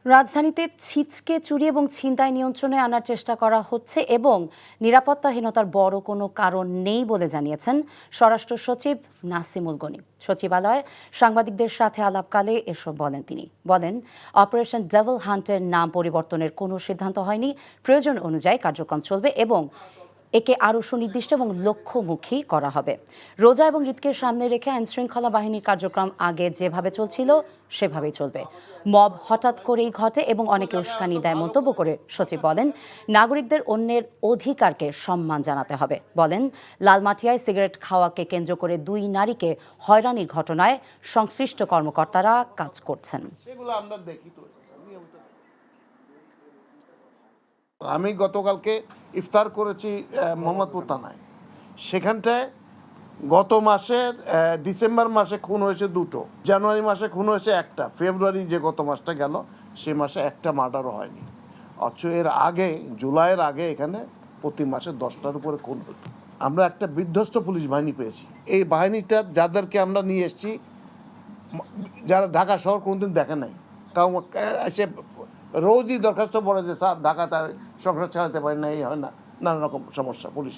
রাজধানীতে ছিচকে চুরি এবং ছিনতাই নিয়ন্ত্রণে আনার চেষ্টা করা হচ্ছে এবং নিরাপত্তাহীনতার বড় কোনো কারণ নেই বলে জানিয়েছেন স্বরাষ্ট্র সচিব নাসিমুল গনি। সচিবালয়ে সাংবাদিকদের সাথে আলাপকালে এসব বলেন তিনি। বলেন, অপারেশন ডেভিল হান্টের নাম পরিবর্তনের কোনো সিদ্ধান্ত হয়নি। প্রয়োজন অনুযায়ী কার্যক্রম চলবে এবং একে আরও সুনির্দিষ্ট এবং লক্ষ্যমুখী করা হবে। রোজা এবং ঈদকে সামনে রেখে আইনশৃঙ্খলা বাহিনীর কার্যক্রম আগে যেভাবে চলছিল সেভাবেই চলবে। মব হঠাৎ করেই ঘটে এবং অনেকে উস্কানি দেয় মন্তব্য করে সচিব বলেন, নাগরিকদের অন্যের অধিকারকে সম্মান জানাতে হবে। বলেন, লালমাটিয়ায় সিগারেট খাওয়াকে কেন্দ্র করে 2 নারীকে হয়রানির ঘটনায় সংশ্লিষ্ট কর্মকর্তারা কাজ করছেন। সেগুলো আমরা দেখি তো। আমি গতকালকে ইফতার করেছি মোহাম্মদপুর থানায়। সেখানটায় গত মাসের ডিসেম্বর মাসে খুন হয়েছে 2টো, জানুয়ারি মাসে খুন হয়েছে 1টা, ফেব্রুয়ারি যে গত মাসটা গেল সে মাসে 1টা মার্ডারও হয়নি। অথচ এর আগে জুলাইয়ের আগে এখানে প্রতি মাসে 10টার উপরে খুন হতো। আমরা একটা বিধ্বস্ত পুলিশ বাহিনী পেয়েছি। এই বাহিনীটার যাদেরকে আমরা নিয়ে এসেছি, যারা ঢাকা শহর কোনোদিন দেখে নাই, কারণ সে রোজই দরখাস্ত পড়ে যে স্যার ঢাকা তার সংসার চালাতে পারে না, এই হয় না, নানা রকম সমস্যা পুলিশ।